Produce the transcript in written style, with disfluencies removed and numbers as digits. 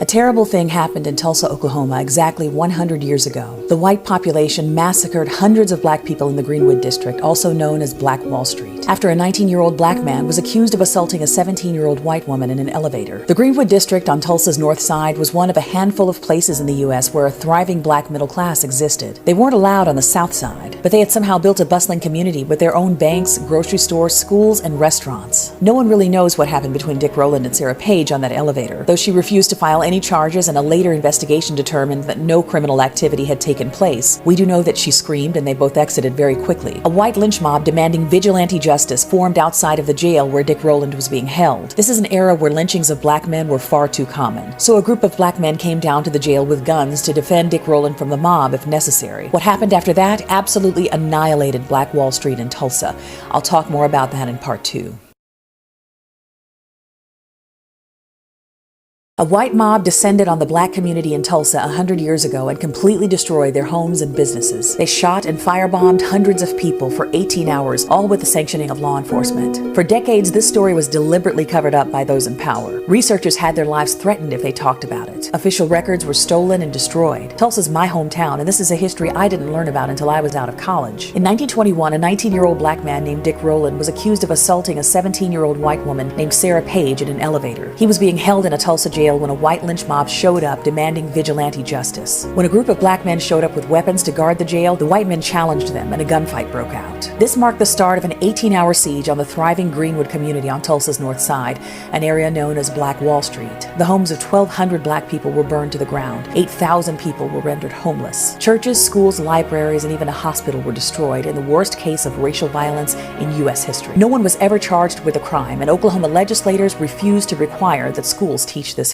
A terrible thing happened in Tulsa, Oklahoma exactly 100 years ago. The white population massacred hundreds of black people in the Greenwood district, also known as Black Wall Street, after a 19-year-old black man was accused of assaulting a 17-year-old white woman in an elevator. The Greenwood district on Tulsa's north side was one of a handful of places in the U.S. where a thriving black middle class existed. They weren't allowed on the south side, but they had somehow built a bustling community with their own banks, grocery stores, schools, and restaurants. No one really knows what happened between Dick Rowland and Sarah Page on that elevator, though she refused to file any charges and a later investigation determined that no criminal activity had taken place. We do know that she screamed and they both exited very quickly. A white lynch mob demanding vigilante justice formed outside of the jail where Dick Rowland was being held. This is an era where lynchings of black men were far too common. So a group of black men came down to the jail with guns to defend Dick Rowland from the mob if necessary. What happened after that absolutely annihilated Black Wall Street in Tulsa. I'll talk more about that in part 2. A white mob descended on the black community in Tulsa 100 years ago and completely destroyed their homes and businesses. They shot and firebombed hundreds of people for 18 hours, all with the sanctioning of law enforcement. For decades, this story was deliberately covered up by those in power. Researchers had their lives threatened if they talked about it. Official records were stolen and destroyed. Tulsa's my hometown, and this is a history I didn't learn about until I was out of college. In 1921, a 19-year-old black man named Dick Rowland was accused of assaulting a 17-year-old white woman named Sarah Page in an elevator. He was being held in a Tulsa jail when a white lynch mob showed up demanding vigilante justice. When a group of black men showed up with weapons to guard the jail, the white men challenged them and a gunfight broke out. This marked the start of an 18-hour siege on the thriving Greenwood community on Tulsa's north side, an area known as Black Wall Street. The homes of 1,200 black people were burned to the ground. 8,000 people were rendered homeless. Churches, schools, libraries, and even a hospital were destroyed in the worst case of racial violence in U.S. history. No one was ever charged with a crime, and Oklahoma legislators refused to require that schools teach this